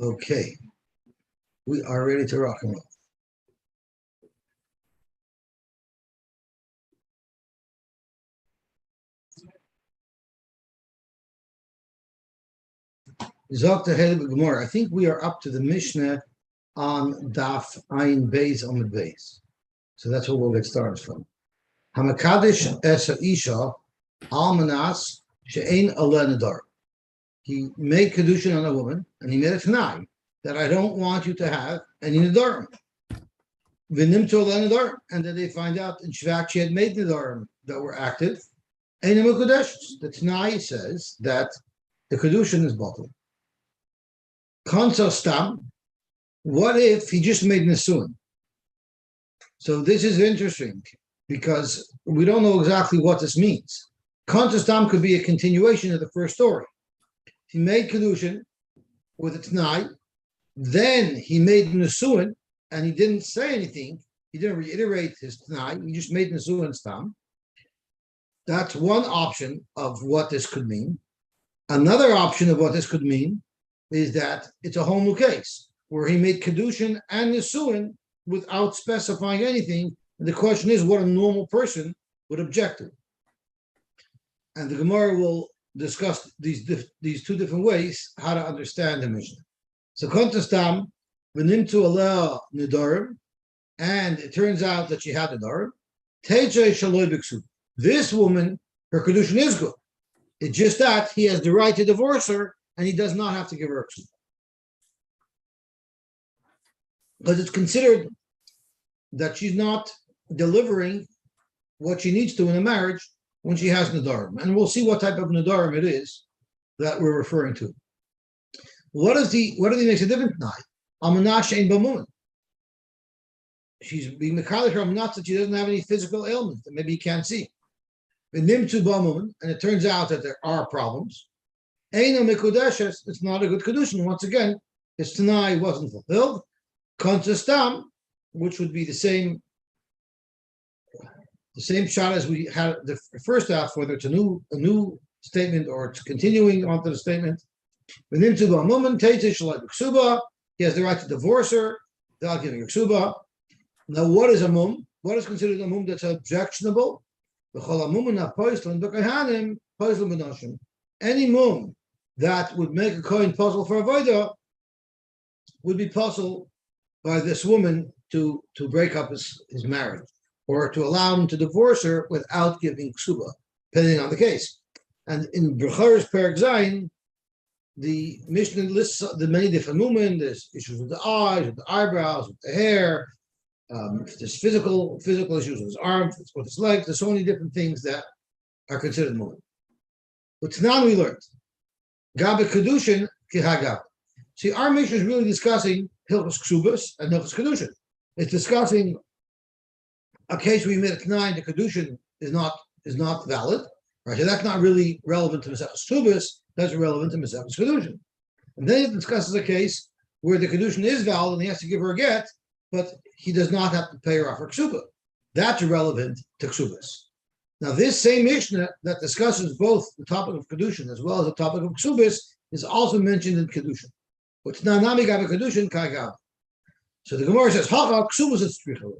Okay, we are ready to rock and roll. I think we are up to the Mishnah on Daf Ayin Beis on the base. So that's where we'll get started from. Hamakadish Esa Isha Almanas She'ein Aleh Nadar. He made Kedushin on a woman, and he made a Tanai that I don't want you to have any Nadarim. V'nimtu Aleh Nadar. And then they find out in Shvak she had made Nadarim that were active. Ein HaMekodesh. The Tanai says that the Kedushin is bottled. Konso Stam. What if he just made Nesuin? So this is interesting because we don't know exactly what this means. Konso Stam could be a continuation of the first story. He made Kedushin with a T'nai, then he made Nesuin, and he didn't say anything. He didn't reiterate his T'nai. He just made Nesuin Stam. That's one option of what this could mean. Another option of what this could mean is that it's a whole new case where he made Kedushin and Nesuin without specifying anything. And the question is what a normal person would object to. And the Gemara will discuss these two different ways how to understand the Mishnah. So Kontastam, V'nimtu Aleh Nedarim, and it turns out that she had Nedarim. Teitze Shaloi B'Ksub. This woman, her Kedushin is good. It's just that he has the right to divorce her, and he does not have to give her a Ksub. Because it's considered that she's not delivering what she needs to in a marriage when she has Nadarim. And we'll see what type of Nadarim it is that we're referring to. What does he makes a different night? Amanash ein b'mumin. She's being Mekalish Amanat that she doesn't have any physical ailment that maybe you can't see. V'nimtu b'mumin, and it turns out that there are problems. Ein HaMekudeshes, it's not a good Kedushin. Once again, his Tanai wasn't fulfilled. Kontastam, which would be the same shot as we had the first half, whether it's a new statement or it's continuing onto the statement. He has the right to divorce her without giving her ksuba. Now, what is a mum? What is considered a mum that's objectionable? Any mum that would make a kohen puzzle for avodah would be puzzled by this woman to break up his marriage or to allow him to divorce her without giving ksuba, depending on the case. And in B'charis Perek Zayin, the Mishnah lists the many different movements. There's issues with the eyes, with the eyebrows, with the hair. There's physical issues with his arm, with his legs. There's so many different things that are considered movement. But now we learned Gabe Kedushin Kihagab. See, our Mishnah is really discussing Hilchos Ksubas and Hilchos Kedushin. It's discussing a case where you made a T'nai, the Kedushin is not valid. Right? So that's not really relevant to Masechus Ksubas. That's relevant to Masechus Kedushin. And then it discusses a case where the Kedushin is valid and he has to give her a get, but he does not have to pay her off her Ksuba. That's relevant to Ksubas. Now, this same Mishnah that discusses both the topic of Kedushin as well as the topic of Ksubas is also mentioned in Kedushin. What's Nami Gabe Kedushin Kagab. So the Gemara says, Hacha Ksubas is Tzricha.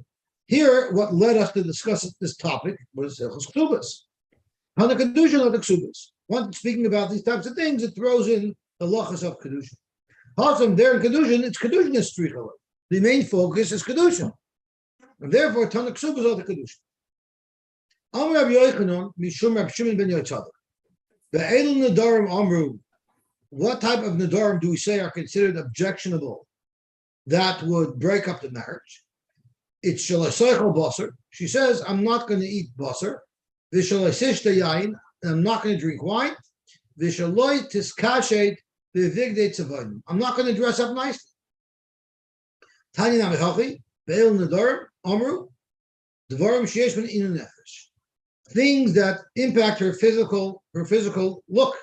Here, what led us to discuss this topic was Ksubas. Hana Kedushin or the Ksubas. Once speaking about these types of things, it throws in the lachas of Kedushin. Hasam there in Kedushin, it's Kedushin is Tzricha. The main focus is Kedushin. And therefore, Tana Ksubas are the Kedushin. Amr Rabbi Yochanan, Mishum Rabbi Shimon ben Yotzadok. The Edel Nadarim Amru. What type of Nadarim do we say are considered objectionable that would break up the marriage? It's Shalasaychel Basar. She says, I'm not going to eat Basar. Vishalasishta Yain, and I'm not going to drink wine. Vishaloi Tiskashet Vivigde Tzavadim. I'm not going to dress up nicely. Tanya Namichachi, Ve'el Nadarim Amru, Devarim Sheyesh Ben Inu Nefesh. Things that impact her physical look,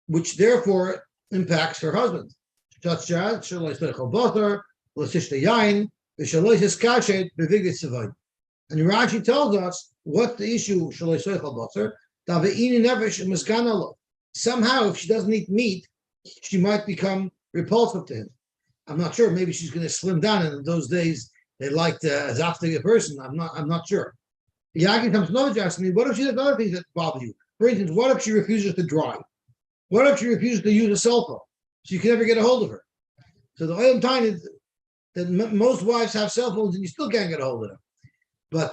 which therefore impacts her husband. And Rashi tells us what the issue. Somehow, if she doesn't eat meat, she might become repulsive to him. I'm not sure. Maybe she's going to slim down. And in those days, they liked a zaftige person. I'm not sure. Yagi comes to ask me, what if she does other things that bother you? For instance, what if she refuses to drive? What if she refuses to use a cell phone? So you can never get a hold of her. So the oil time is that most wives have cell phones and you still can't get a hold of them. But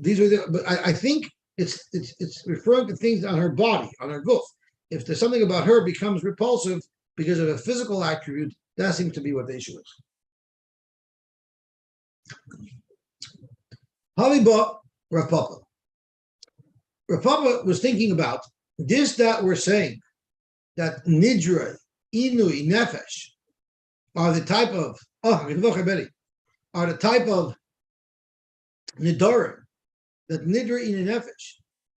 these are I think it's referring to things on her body, on her goof. If there's something about her becomes repulsive because of a physical attribute, that seems to be what the issue is. Haviba Rav Papa. Rav Papa was thinking about this that we're saying, that Nidra, Inui, Nefesh are the type of Nidorim, that Nidra, Inui, Nefesh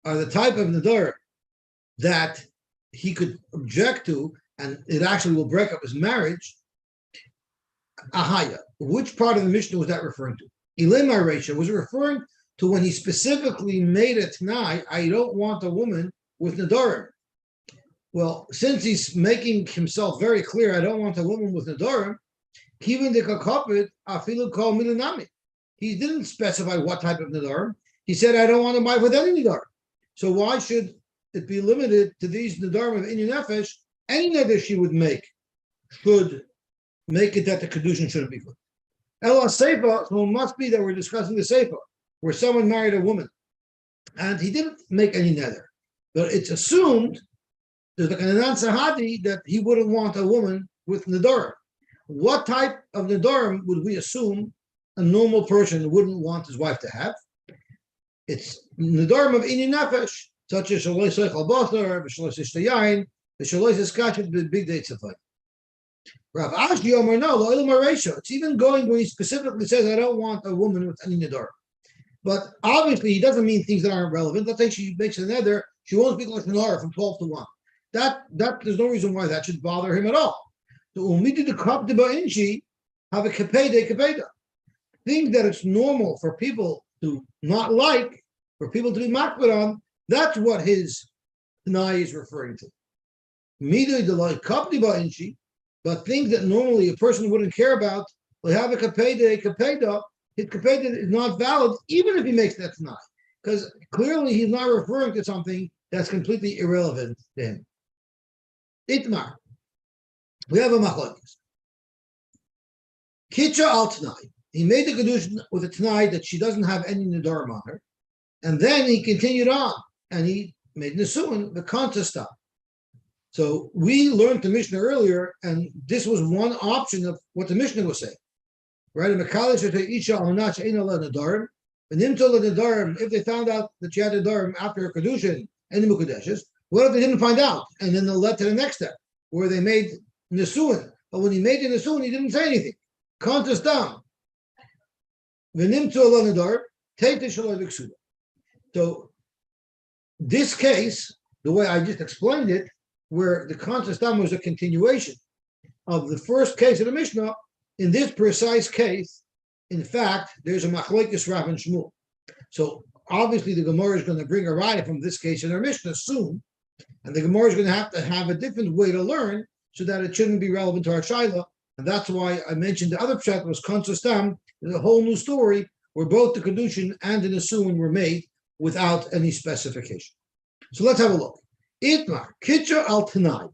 are the type of Nidorim that he could object to, and it actually will break up his marriage. Ahaya. Which part of the Mishnah was that referring to? Ilema Reisha, was it referring to when he specifically made a Tanai, I don't want a woman with Nidorim? Well, since he's making himself very clear, I don't want a woman with Nidorim, Kivin de Kakopit, Afilu Kol Milanami. He didn't specify what type of Nidorim. He said, I don't want a wife with any Nidorim. So why should it be limited to these Nidorim of Inyan Nefesh? Any neder she would make should make it that the Kedushin shouldn't be good. Ela Seifa, so it must be that we're discussing the Seifa, where someone married a woman, and he didn't make any neder. But it's assumed, there's like an Anan Sahadi, that he wouldn't want a woman with Nidorim. What type of Nidorim would we assume a normal person wouldn't want his wife to have? It's Nidorim of Inyan Nefesh, such as Shaloi Seichel Basar, Shaloi Sishtayayin, the Shaloi Siskachet, the big dates of life. Rav Ashi Omer no, Lo'ilam Aresha. It's even going where he specifically says, I don't want a woman with any Nidorim. But obviously, he doesn't mean things that aren't relevant. Let's say she makes a neder, she won't speak like Nahara from 12 to 1. That there's no reason why that should bother him at all. The umidi de kap de ba'inchi have a kapeda. Things that it's normal for people to not like, for people to be makbid on, that's what his Tanai is referring to. Midui de like kap de ba'inchi, but things that normally a person wouldn't care about, they have a kapeda. His kapeda is not valid, even if he makes that Tanai, because clearly he's not referring to something that's completely irrelevant to him. Itmar, we have a machlokes. Kitcha al Tanai. He made the kedushin with a Tanai that she doesn't have any nedarim on her, and then he continued on and he made nesuin the contest. So we learned the Mishnah earlier, and this was one option of what the Mishnah was saying. Right? If they found out that she had a darim after her kedushin and the mukadeshes, what if they didn't find out? And then they'll led to the next step, where they made nesuin. But when he made the nesuin, he didn't say anything. Contest down. Take the shaloi b'ksuda. So this case, the way I just explained it, where the contest down was a continuation of the first case of the Mishnah, in this precise case, in fact, there's a machlokes Rav and Shmuel. So obviously the Gemara is going to bring a raya from this case in our Mishnah soon, and the Gemara is going to have a different way to learn so that it shouldn't be relevant to our shaila. And that's why I mentioned the other pshat was Konsastam. There's a whole new story where both the Kedushin and the Nesuin were made without any specification. So let's have a look. Itmar, Kitcha al Tanai.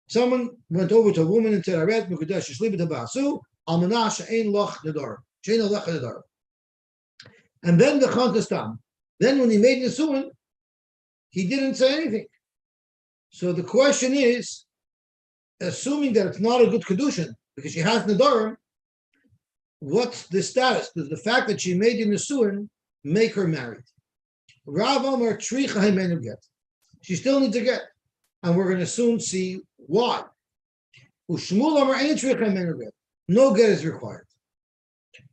Someone went over to a woman and said, I read Mukadesh Shlibit Habasu, Almanash Ein Loch Nedar. And then the Khantastam. Then when he made Nesuin, he didn't say anything. So the question is, assuming that it's not a good Kedushin, because she has Nedarim, what's the status? Does the fact that she made the Nesuin make her married? Rav Amar Tricha Himenu get. She still needs a get. And we're going to soon see why. Ushmul Amar Ein Tricha Himenu get. No get is required.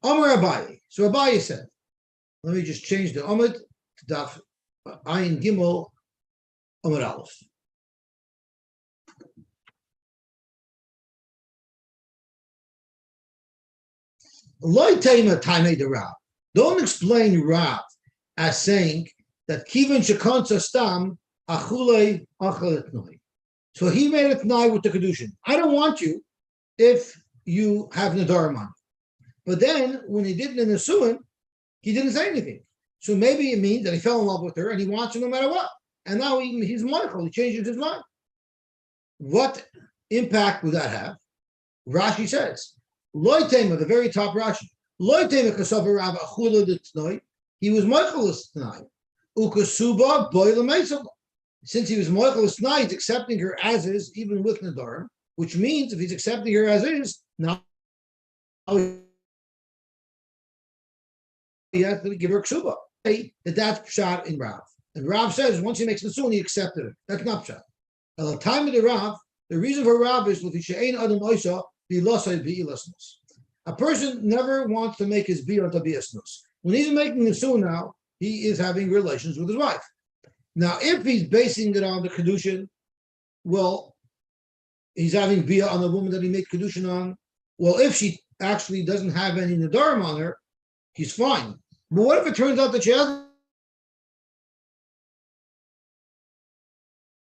Amar Abaye. So Abaye said, let me just change the Amid to Daf Ayin Gimel Amar Aleph. Don't explain Rav as saying that Kivin Shekonsa Stam Achulei Achalet Noi. So he made a Tnai with the Kedushin. I don't want you, if you have Nadarim on. But then when he did the Nisuin, he didn't say anything. So maybe it means that he fell in love with her and he wants her no matter what. And now he's Michael, he changes his mind. What impact would that have? Rashi says, Loitema, the very top Rashi, Loitema Kasavar Rav Achula D'Tnoi, he was Michaelis tonight. Ukasuba Boila Mesala. Since he was Michaelis tonight, he's accepting her as is, even with Nadarim, which means if he's accepting her as is, now he has to give her ksuba. That's pshat in Rav. And Rav says once he makes the sun, he accepted it. That's not pshat. At the time of the Rav, the reason for Rav is a person never wants to make his biyah to biasnus. When he's making the sun now, he is having relations with his wife. Now, if he's basing it on the kedushin, well, he's having biyah on the woman that he made kedushin on. Well, if she actually doesn't have any nadarim on her, he's fine. But what if it turns out that she has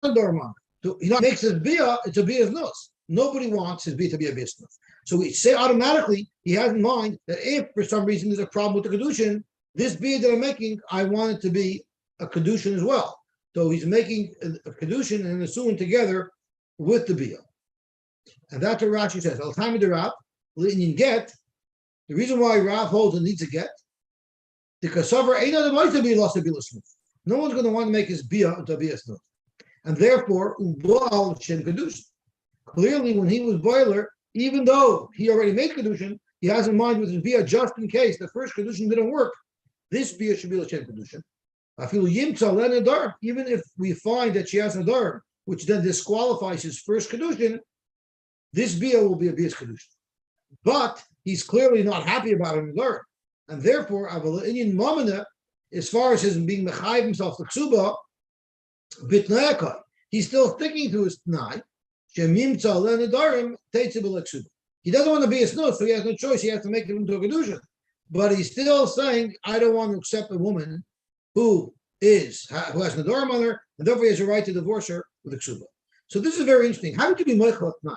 nadarim on her? So he makes his biyah, it's a biyah's nose. Nobody wants his biyah to be a biyah's nose. So we say automatically, he has in mind that if for some reason there's a problem with the kedushin, this biyah that I'm making, I want it to be a kedushin as well. So he's making a kedushin and a suin together with the biyah. And that's what Rashi says. Al time of the Rav, get. The reason why Rav holds it needs a get, because sover ain't other might to be lost to be listening. No one's going to want to make his biyah into a biyah snuf. And therefore, ubal shem kedushin. Clearly, when he was boiler, even though he already made kedushin, he has in mind with his biyah just in case the first kedushin didn't work. This biyah should be l'shem kedushin. I feel yimtza lenadar. Even if we find that she has nadar, which then disqualifies his first kedushin, this biyah will be a biyah's kedushin. But he's clearly not happy about it nadar, and therefore, avalinian mamana, as far as his being mechayiv himself to ksuba, bitnayakai, he's still sticking to his t'nai. Shemimtza lenadarim teitzibel ksuba. He doesn't want to be a snus, so he has no choice. He has to make it into a kedushin. But he's still saying, I don't want to accept a woman who has Nadorim on her, and therefore he has a right to divorce her with a ksuba. So this is very interesting. How could you be Michael at night?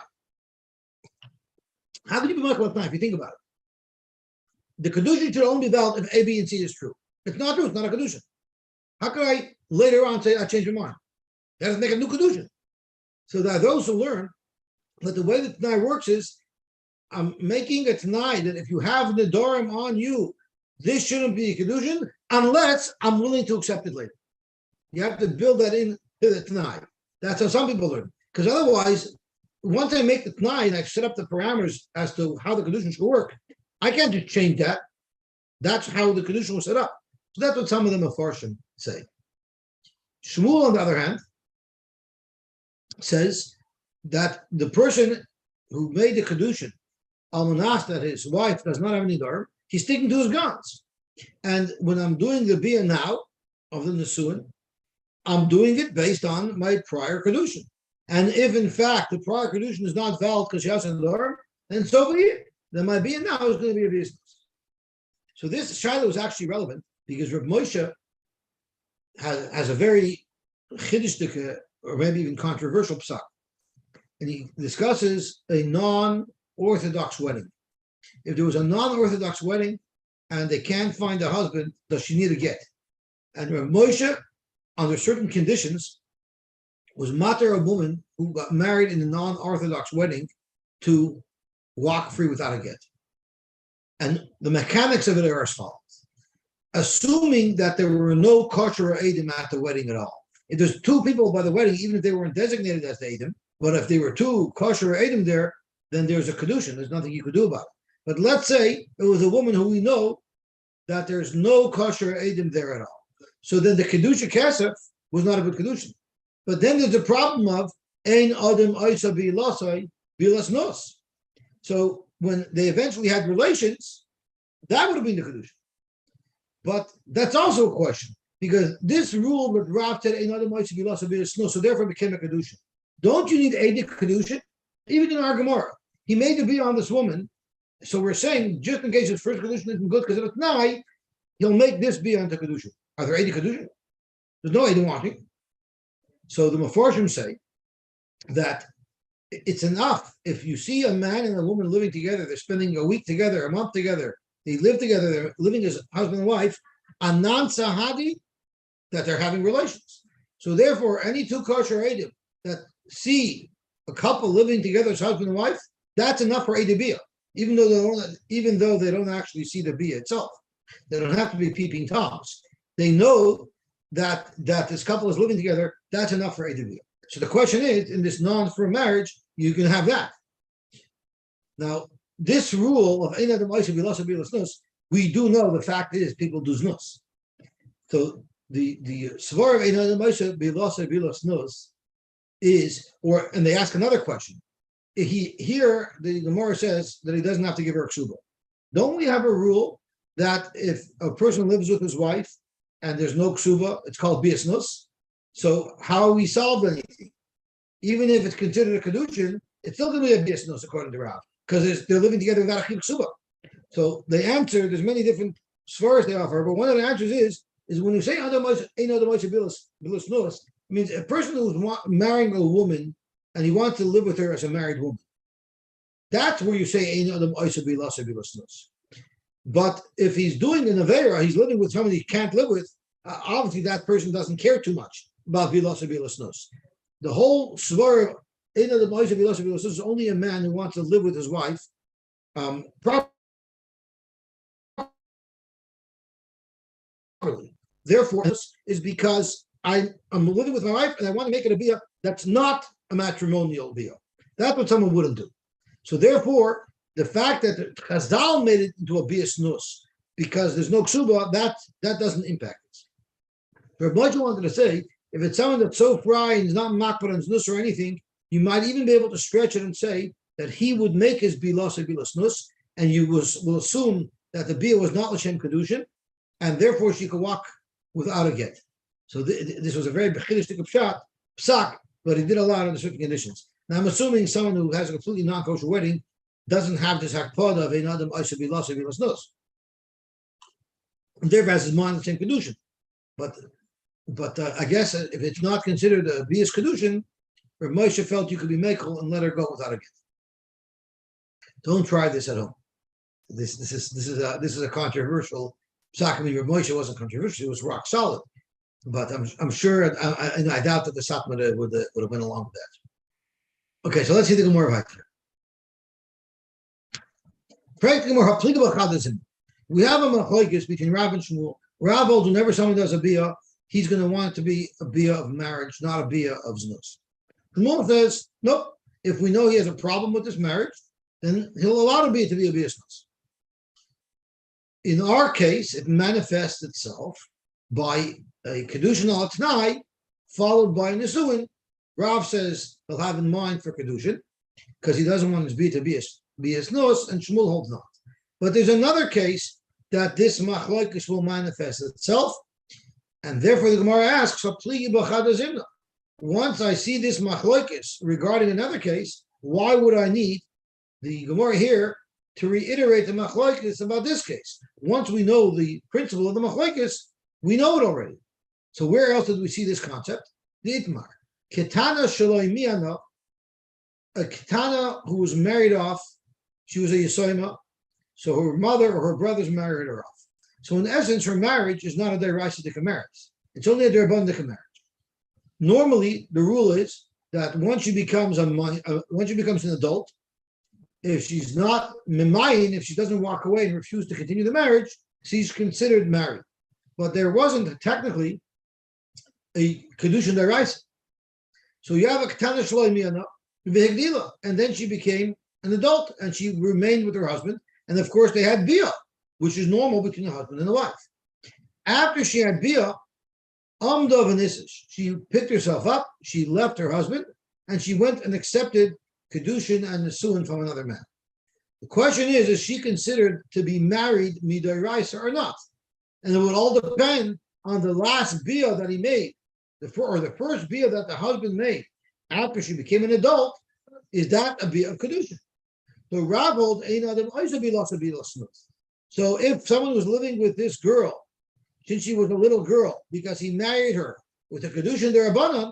How could you be Michael at night if you think about it? The kedushin should only be valid if A, B, and C is true. It's not true, it's not a kedushin. How could I later on say I changed my mind? That doesn't make a new kedushin. So there are those who learn that the way that Tanai works is I'm making a Tanai that if you have the Dorim on you, this shouldn't be a kedushin unless I'm willing to accept it later. You have to build that into the Tanai. That's how some people learn. Because otherwise, once I make the Tanai and I set up the parameters as to how the kedushin should work, I can't just change that. That's how the kedushin was set up. So that's what some of the Mefarshim say. Shmuel, on the other hand, says that the person who made the kedushin, almanas, that his wife does not have any dar, he's sticking to his guns. And when I'm doing the biyah now of the nesuin, I'm doing it based on my prior kedushin. And if in fact the prior kedushin is not valid because she has a dar, then so be it. Then my biyah now is going to be a business. So this Shiloh is actually relevant because Reb Moshe has a very chiddushdik, or maybe even controversial psak. And he discusses a non-Orthodox wedding. If there was a non-Orthodox wedding and they can't find a husband, does she need a get? And Reb Moshe, under certain conditions, was mater a woman who got married in a non-Orthodox wedding to walk free without a get. And the mechanics of it are as follows. Assuming that there were no kosher Eidim at the wedding at all. If there's two people by the wedding, even if they weren't designated as the Eidim, but if there were two kosher Eidim there, then there's a kedushin. There's nothing you could do about it. But let's say it was a woman who we know that there's no kosher Eidim there at all. So then the kedusha kesef was not a good kedushin. But then there's the problem of ein adam oisa bilasai bilas nos. So when they eventually had relations, that would have been the kedushin. But that's also a question, because this rule that Rav said ein adam oisa bilasai bilas nos, so therefore became a kedushin. Don't you need Eidik kedushin? Even in our Gemara, he made the biyah on this woman. So we're saying, just in case his first kedushin isn't good, because if it's not, he'll make this biyah into kedushin. Are there Eidik kedushin? There's no Eidim wanting. So the Mefarshim say that it's enough if you see a man and a woman living together. They're spending a week together, a month together. They live together. They're living as husband and wife. Anan sahadi, that they're having relations. So therefore, any two kosher edim that see a couple living together as husband and wife, that's enough for edibia. Even though they don't actually see the bia itself, they don't have to be peeping toms. They know that this couple is living together. That's enough for edibia. So the question is, in this non-firm marriage, you can have that. Now, this rule of ein adam oiseh bilasa bilas, we do know the fact is people do znus. So the svar of ein adam oiseh bilasa bilas is, and they ask another question. Here the Gemara says that he doesn't have to give her a ksuba. Don't we have a rule that if a person lives with his wife and there's no ksuba, it's called biasnus? So how we solve anything, even if it's considered a kedushin, it's still going to be a biasnus according to Rav, because they're living together without a ksuba. So the answer, there's many different svaras they offer, but one of the answers is when you say bilasnus, means a person who's marrying a woman and he wants to live with her as a married woman. That's where you say ein adam oiseh bilasa bilasnus. But if he's doing an avera, he's living with somebody he can't live with, obviously that person doesn't care too much about bilasa bilasnus. The whole svar ein adam oiseh bilasa bilasnus is only a man who wants to live with his wife properly. Therefore, this is because I'm living with my wife and I want to make it a bia that's not a matrimonial bia. That's what someone wouldn't do. So therefore, the fact that the Chazal made it into a biasnus because there's no ksuba, that doesn't impact it. But what you wanted to say, if it's someone that's so fry and is not makbar and znus or anything, you might even be able to stretch it and say that he would make his bilasa bilasnus, and you will assume that the bia was not l'shem kedushin, and therefore she could walk without a get. So this was a very bechiristic psak, but he did allow it under certain conditions. Now I'm assuming someone who has a completely non-kosher wedding doesn't have this hakpada of ein adam oiseh bilasa bilasnus, and therefore has his mind the same kedushin. But I guess if it's not considered a bias kedushin, Rav Moshe felt you could be mekel and let her go without a get. Don't try this at home. This is a controversial psak. I mean, Rav Moshe wasn't controversial; it was rock solid. But I'm sure I doubt that the Satmar would have went along with that. Okay, so let's see the Gemara right here. We have a machlokes between Rav and Shmuel. Rav holds whenever someone does a bia, he's going to want it to be a bia of marriage, not a bia of znus. Shmuel says, nope. If we know he has a problem with this marriage, then he'll allow the bia to be a bia znus. In our case, it manifests itself by a kedushin al t'nai followed by a nisuin. Rav says he'll have in mind for kedushin because he doesn't want his bia to be a snus, and Shmuel holds not. But there's another case that this machlokes will manifest itself, and therefore the Gemara asks, once I see this machlokes regarding another case, why would I need the Gemara here to reiterate the machlokes about this case? Once we know the principle of the machlokes, we know it already. So where else did we see this concept? The Itmar. Ketana shaloi miana, a ketana who was married off, she was a Yisoima, so her mother or her brothers married her off. So in essence, her marriage is not a deraisidik marriage. It's only a derabandik marriage. Normally, the rule is that once she becomes an adult, if she's not mimayin, if she doesn't walk away and refuse to continue the marriage, she's considered married. But there wasn't technically a kedushin deraisa. So you have a ketana shaloi miana, and then she became an adult and she remained with her husband. And of course, they had bia, which is normal between the husband and the wife. After she had bia, amda v'nisish, she picked herself up, she left her husband, and she went and accepted kedushin and nisuin from another man. The question is she considered to be married midaraisa or not? And it would all depend on the last bia that he made, the first bia that the husband made after she became an adult. Is that a bia of kedushin? So Rav holds ein adam oiseh bilasa bilasnus. So if someone was living with this girl since she was a little girl because he married her with a kedushin derabanan,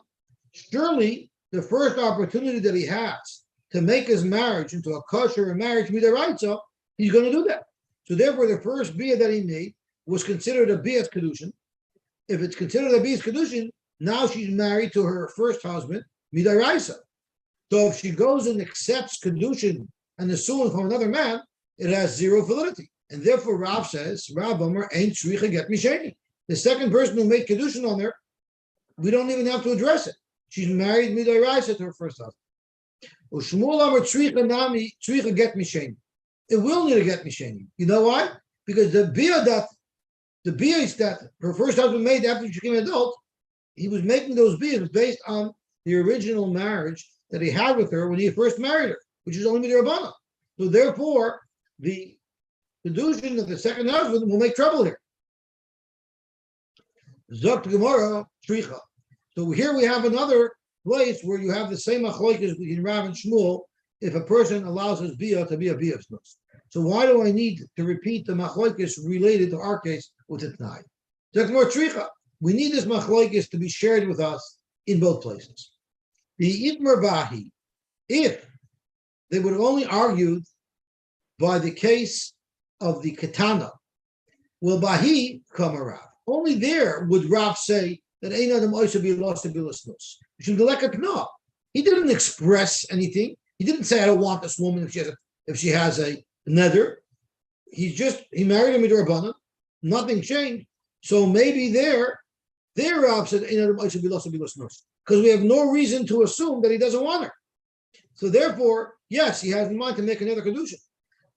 surely the first opportunity that he has to make his marriage into a kosher marriage midaraisa, he's going to do that. So therefore, the first bia that he made was considered a bias kedushin. If it's considered a bias kedushin, now she's married to her first husband midaraisa. So if she goes and accepts kedushin and the suin from another man, it has zero validity. And therefore, Rav says, Rav Amar ain't tzricha get misheni. The second person who made kedushin on her, we don't even have to address it. She's married midaraisa to her first husband. Ushmuel Amar tzricha nami tzricha get misheni. It will need a get misheni. You know why? Because the bia that her first husband made after she became an adult, he was making those bias based on the original marriage that he had with her when he first married her, which is only midrabbanan. So therefore, the kedushin of the second husband will make trouble here. Zok Gemara Tricha. So here we have another place where you have the same achloikas between Rav and Shmuel if a person allows his bia to be a bia snus. So why do I need to repeat the machloikas related to our case with the Tnai? Zok Gemara Tricha. We need this machloikas to be shared with us in both places. The Itmar Bahi, if they would have only argued by the case of the Katana, will Bahi come a Rav? Only there would Rav say that Ein Adam Oisa be lost to be listeners. He didn't express anything. He didn't say, I don't want this woman if she has a nether. He married her midrabanan. Nothing changed. So maybe there Rav said Ein Adam Oisa be lost to be listeners. Because we have no reason to assume that he doesn't want her. So therefore, yes, he has in mind to make another kedushin.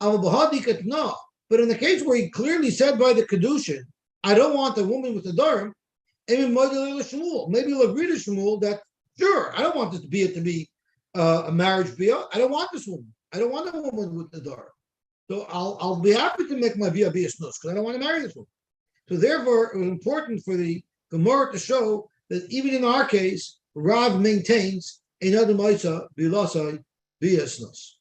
But in the case where he clearly said by the kedushin, I don't want the woman with the darim, maybe he'll agree to Shmuel that, sure, I don't want this bia to be a marriage bia. I don't want this woman. I don't want a woman with the darim. So I'll be happy to make my bia snus because I don't want to marry this woman. So therefore, it was important for the Gemara to show that even in our case, Rav maintains another ma'isa bilasai biasnus.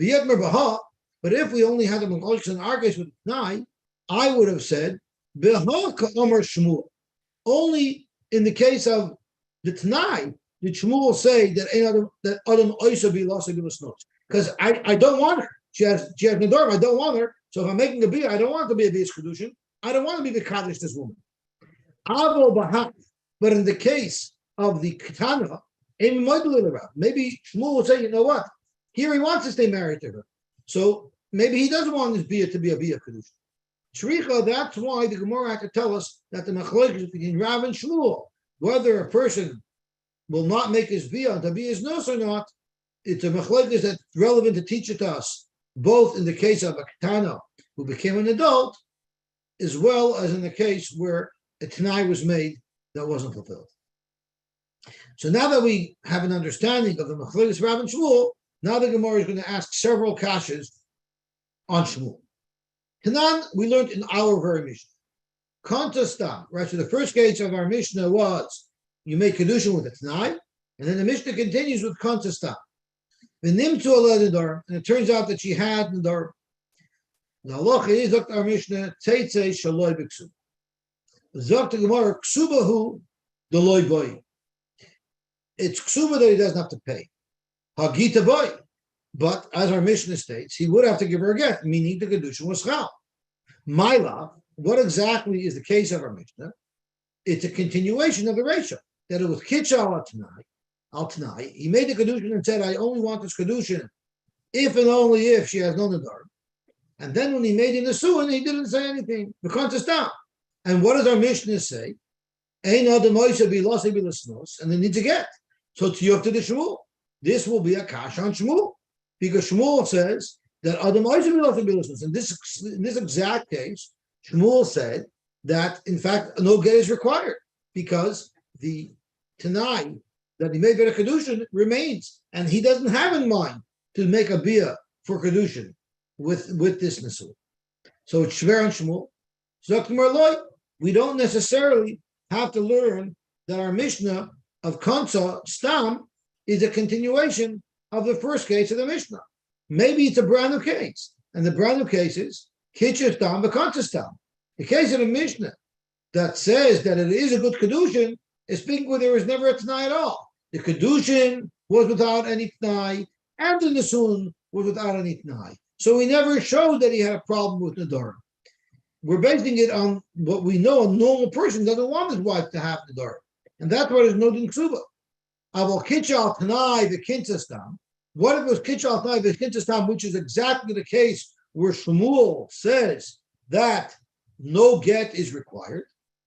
V'yetmer baha. But if we only had the machlokes in our case with Tnai, I would have said beha ka'amar Shmuel. Only in the case of the Tnai did Shmuel say that adam oisa bilasai biasnus. Because I don't want her. She has nedarim. I don't want her. So if I'm making a bia, I don't want to be a bias kedushin. I don't want to be the kaddish this woman. Avo baha. But in the case of the Katana, maybe Shmuel will say, you know what? Here he wants to stay married to her. So maybe he doesn't want this bia to be a bia kedusha. Shricha, that's why the Gemara had to tell us that the machlokes between Rav and Shmuel, whether a person will not make his bia to be his nose or not, it's a machlokes that's relevant to teach it to us, both in the case of a Katana who became an adult, as well as in the case where a Tanai was made that wasn't fulfilled. So now that we have an understanding of the machlokes Rav and Shmuel, now the Gemara is going to ask several kashas on Shmuel. Tanan, we learned in our very Mishnah. Kontastam, right? So the first case of our Mishnah was you make kedushin with a Tanai, and then the Mishnah continues with Kontastam. V'nimtu ala nedarim, and it turns out that she had nedarim. The halacha is our Mishnah teitzei shaloi b'ksuba. Zok the Gemara ksubahu deloi boy. It's ksuba that he doesn't have to pay. Hagita boy. But as our Mishnah states, he would have to give her a get, meaning the kedushin was chal. Maila, what exactly is the case of our Mishnah? It's a continuation of the ratio. That it was kitchal al tanai. He made the kedushin and said, I only want this kedushin if and only if she has no nadar. And then when he made in the suin, he didn't say anything. The contest down. And what does our Mishnah say? Ein adam oisa bilasei bilasnos, and they need to get. So tiyuf to the Shmuel. This will be a kash on Shmuel. Because Shmuel says that Adam Oisa bilasei bilasnos. In this exact case, Shmuel said that in fact no get is required because the Tanai that he made for the kedushin remains, and he doesn't have in mind to make a bia for kedushin with this nesu. So it's shver on Shmuel. Zokmer loy. We don't necessarily have to learn that our Mishnah of Kansa Stam is a continuation of the first case of the Mishnah. Maybe it's a brand new case, and the brand new case is Kitcher Stam, Kansa Stam. The case of the Mishnah that says that it is a good kedushin is speaking where there was never a t'nai at all. The kedushin was without any t'nai, and the Nisun was without any T'nai. So he never showed that he had a problem with Nadarim. We're basing it on what we know. A normal person doesn't want his wife to have Nadarim. And that's why there's no Din Ksuba. Aval Kitchal T'nai the Kintastam. What if it was Kitchal T'nai the Kintastam, which is exactly the case where Shmuel says that no get is required?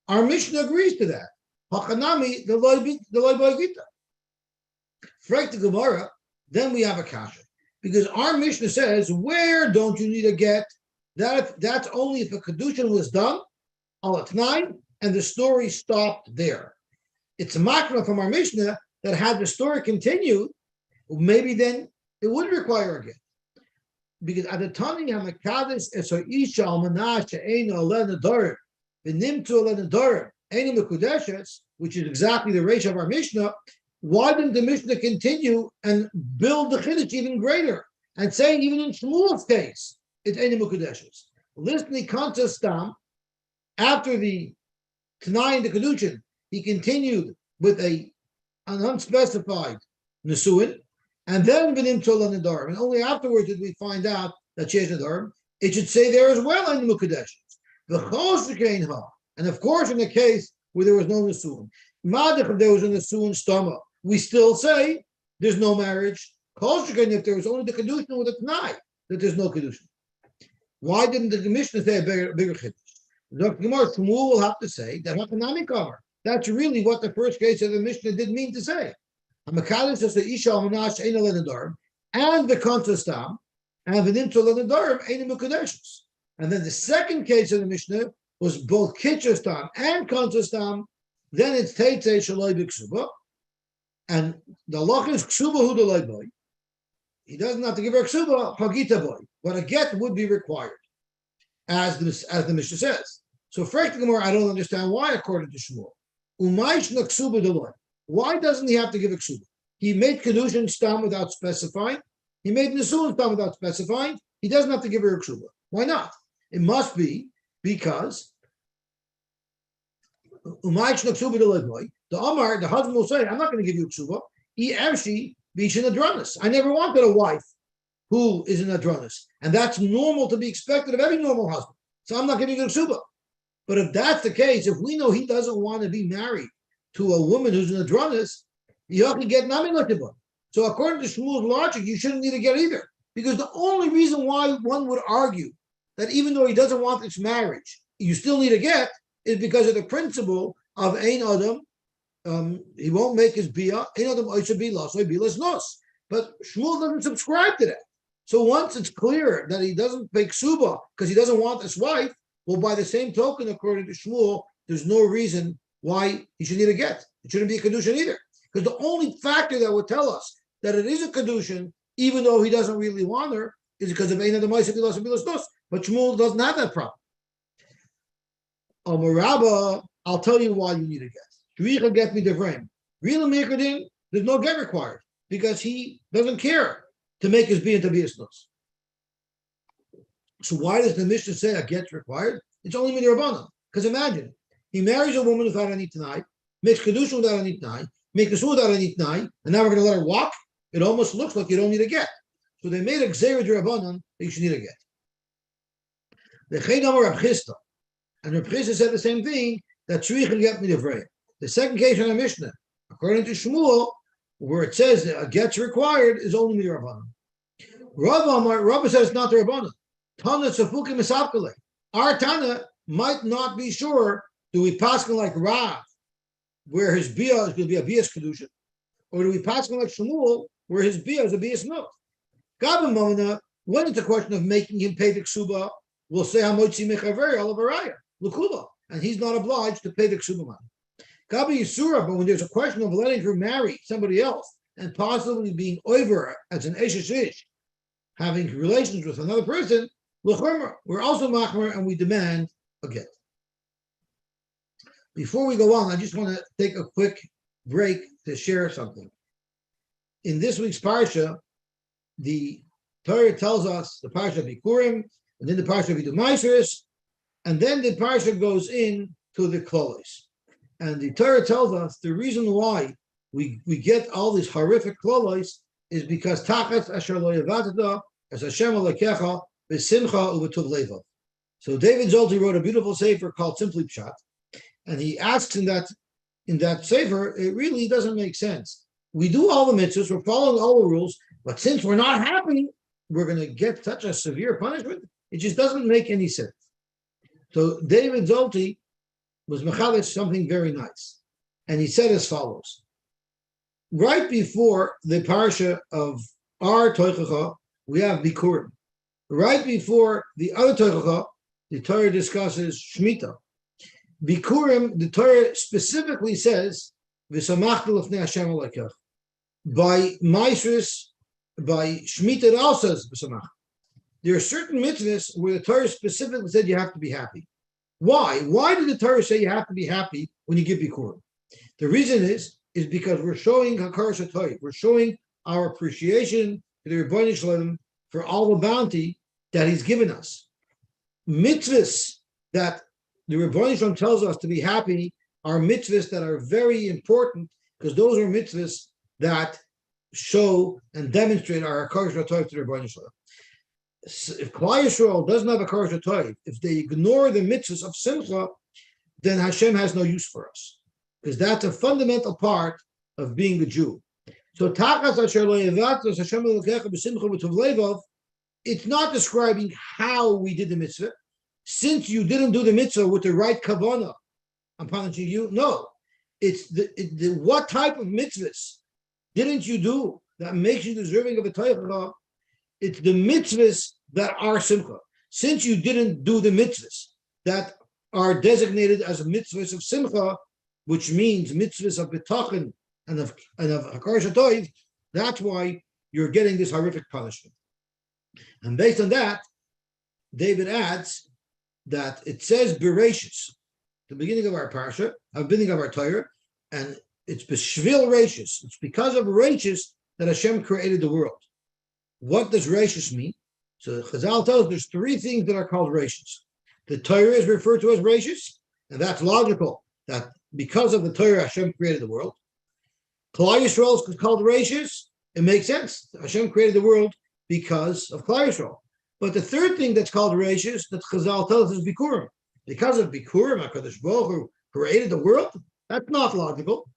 Our Mishnah agrees to that. Hachanami the loy b'agita. Frek the Gemara, then we have a kasha. Because our Mishnah says, where don't you need a get? That's only if a kedushin was done al atnai and the story stopped there. It's a makna from our Mishnah that had the story continued, maybe then it would require a get. Because at the time Hamakaddis Esor Isha Almanah She'ein Olen Adorim V'Nimtu Olen Adorim Ein Mekudeshes, which is exactly the ratio of our Mishnah. Why didn't the Mishnah continue and build the Chiddush even greater and saying even in Shmuel's case it's Ein Mekudeshes? Listening Kanta Stam after the Tanai and the Kedushin, he continued with an unspecified Nesuin. And then V'Nimtu Olen Adorim, and only afterwards did we find out that she has Nadarim. It should say there as well in the Mukadeshes. And of course, in the case where there was no Nesuin, Madach, if there was a Nesuin Stama, we still say there's no marriage. If there was only the Kedushin with a T'nai, that there's no Kedushin. Why didn't the Mishnah say a bigger Chiddush? Dr. Gemara, Shmuel will have to say that Hakanami cover. That's really what the first case of the Mishnah did mean to say. Hamakaddis is the Isha Almanash Ein Olen Adorim, and the Kontastam, and the Nimtu Olen Adorim Ein Mukadeshes. And then the second case of the Mishnah was both Kitchastam and Kontastam. Then it's Teitei Shaloi B'Ksuba, and the Lach is Ksuba Hu Deloi Boy. He doesn't have to give her Ksuba Hagita Boy, but a get would be required, as the Mishnah says. So, Frek the Gemara, I don't understand why, according to Shmuel. Umaish na Ksuba Deloi. Why doesn't he have to give a ksuba? He made kedushin stam without specifying. He made nesuin stam without specifying. He doesn't have to give her a ksuba. Why not? It must be because the Amar, the husband will say, "I'm not going to give you a ksuba. I never wanted a wife who is an adronis, and that's normal to be expected of every normal husband. So I'm not giving you a ksuba." But if that's the case, if we know he doesn't want to be married to a woman who's an adronis, you have to get naminatibah. So according to Shmuel's logic, you shouldn't need to get either. Because the only reason why one would argue that even though he doesn't want this marriage, you still need to get, is because of the principle of Ein Adam, he won't make his bia, Ein Adam oisha bila, so bilas nos. But Shmuel doesn't subscribe to that. So once it's clear that he doesn't make suba because he doesn't want this wife, well, by the same token, according to Shmuel, there's no reason why he should need a get. It shouldn't be a kedushin either. Because the only factor that would tell us that it is a kedushin, even though he doesn't really want her, is because of Ein Adam oisha bila, so bilas nos. But Shmuel doesn't have that problem. Marabba, I'll tell you why you need a get. Shricha get me the frame. Real Mikradin, there's no get required because he doesn't care to make his being to be a snus. So why does the Mishnah say a get's required? It's only midirabbanan. Because imagine, he marries a woman without any t'nai, makes kedusha without any t'nai, makes a without any t'nai, and now we're going to let her walk. It almost looks like you don't need a get. So they made a gzeira d'rabbanan that you should need a get. The Cheidamar Rab Chisda, and Rab Chisda said the same thing, that Shricha get me the frame. The second case in the Mishnah, according to Shmuel, where it says that a get's required, is only midirabbanan. Rabba says it's not the rabbanan. Tana Safuki Misapkale. Our Tana might not be sure, do we pass like Rav, where his bia is going to be a bias kedusha, or do we pass like Shmuel, where his bia is a bias not? Gabamona, when it's a question of making him pay the ksuba, we'll say Hamotzi Mechaveri Alavaraya, Lukula, and he's not obliged to pay the ksuba money. Gabi Yisura, but when there's a question of letting her marry somebody else and possibly being over as an Eshish, having relations with another person, we're also machmer and we demand a get. Before we go on, I just want to take a quick break to share something. In this week's parsha, the Torah tells us the parsha of Bikurim, and then the parsha of Idumaiseris, and then the parsha goes in to the klolos. And the Torah tells us the reason why we get all these horrific klolos is because Tachas Asher Lo Yavatata as Hashem Alekecha B'Simcha U'B'Tuv Levav. So David Zolti wrote a beautiful sefer called Simply Pshat, and he asks in that sefer, it really doesn't make sense. We do all the mitzvahs, we're following all the rules, but since we're not happy, we're going to get such a severe punishment. It just doesn't make any sense. So David Zolti was mechadish something very nice, and he said as follows: right before the parsha of our Toichacha, we have Bikurim. Right before the other Toichacha, the Torah discusses Shemitah. Bikurim, the Torah specifically says, "V'samachta l'fnei Hashem alekach." By Maasros, by Shemitah, it also says "V'samachta." There are certain mitzvahs where the Torah specifically said you have to be happy. Why? Why did the Torah say you have to be happy when you give Bikurim? The reason is because we're showing Hakaras HaTorah. We're showing our appreciation to the Rebbeinu Shalom for all the bounty that He's given us. Mitzvahs that the Rebbeinu Shalom tells us to be happy are mitzvahs that are very important, because those are mitzvahs that show and demonstrate our Hakaras HaTorah to the Rebbeinu Shalom. If Klal Yisrael doesn't have a Hakaras HaTorah, if they ignore the mitzvahs of Simcha, then Hashem has no use for us, because that's a fundamental part of being a Jew. So Tachas Asher Lo Yavatos Hashem Elokecha B'Simcha U'B'Tuv Levav, it's not describing how we did the mitzvah. Since you didn't do the mitzvah with the right kavanah, I'm punishing you. No, it's the what type of mitzvahs didn't you do that makes you deserving of a teichah? It's the mitzvahs that are simcha. Since you didn't do the mitzvahs that are designated as mitzvahs of simcha, which means mitzvahs of betachin and of hakaras HaTorah, that's why you're getting this horrific punishment. And based on that, David adds that it says Bereshis, the beginning of our parsha, the beginning of our Torah, and it's b'shvil Reshis. It's because of Reshis that Hashem created the world. What does Reshis mean? So Chazal tells us there's three things that are called Reshis. The Torah is referred to as Reshis, and that's logical, that because of the Torah, Hashem created the world. Klal Yisrael is called Reshis. It makes sense. Hashem created the world because of Klal Yisrael. But the third thing that's called Reshis that Chazal tells us is Bikurim. Because of Bikurim, HaKadosh Baruch Hu created the world, that's not logical.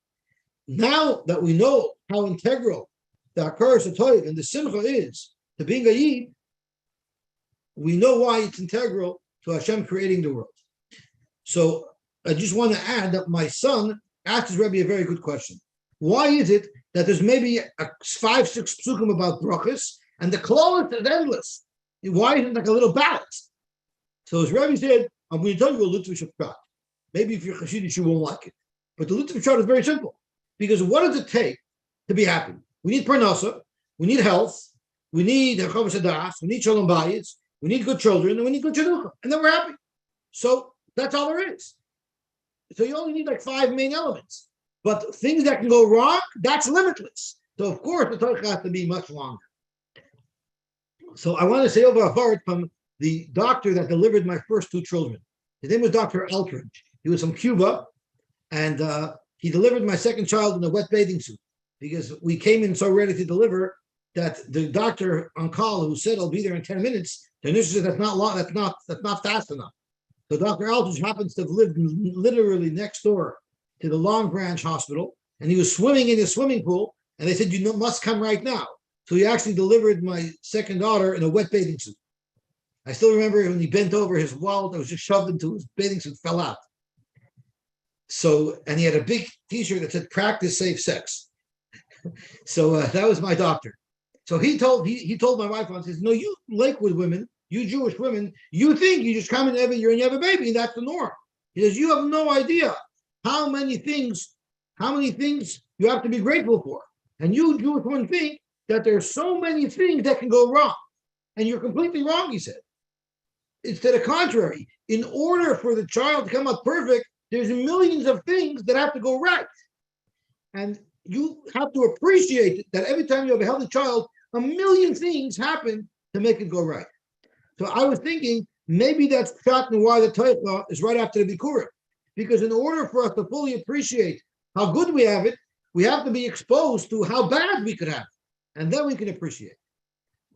Now that we know how integral the Hakaras HaTorah and the Simcha is to being a Yid, we know why it's integral to Hashem creating the world. So I just want to add that my son asked his Rebbe a very good question. Why is it that there's maybe 5-6 psukim about brachas and the klal is endless? Why isn't it like a little balance? So his Rebbe said, I'm going to tell you a Litvish Pshat. Maybe if you're Hasidic, you won't like it. But the Litvish Pshat is very simple. Because what does it take to be happy? We need parnasa, we need health, we need chavos hadas, we need shalom bayis, we need good children, and we need good shidduchim, and then we're happy. So that's all there is. So you only need like 5 main elements. But things that can go wrong, that's limitless. So of course the Torah has to be much longer. So I want to say over a word from the doctor that delivered my first 2 children. His name was Dr. Eltridge. He was from Cuba, and he delivered my second child in a wet bathing suit, because we came in so ready to deliver that the doctor on call, who said I'll be there in 10 minutes, the nurse said that's not long, that's not fast enough. So Dr. Eltridge happens to have lived literally next door to the Long Branch Hospital, and he was swimming in his swimming pool, and they said, you must come right now. So he actually delivered my second daughter in a wet bathing suit. I still remember when he bent over, his wallet that was just shoved into his bathing suit fell out. So, and he had a big t-shirt that said, practice safe sex. So that was my doctor. So he told my wife once, he says, no, you Lakewood women, you Jewish women, you think you just come in every year and you have a baby, and that's the norm. He says, you have no idea how many things you have to be grateful for. And you Jewish women think that there's so many things that can go wrong. And you're completely wrong, he said. It's to the contrary. In order for the child to come out perfect, there's millions of things that have to go right. And you have to appreciate that every time you have a healthy child, a million things happen to make it go right. So I was thinking, maybe that's pshat and why the Torah is right after the Bikurim. Because in order for us to fully appreciate how good we have it, we have to be exposed to how bad we could have it. and then we can appreciate.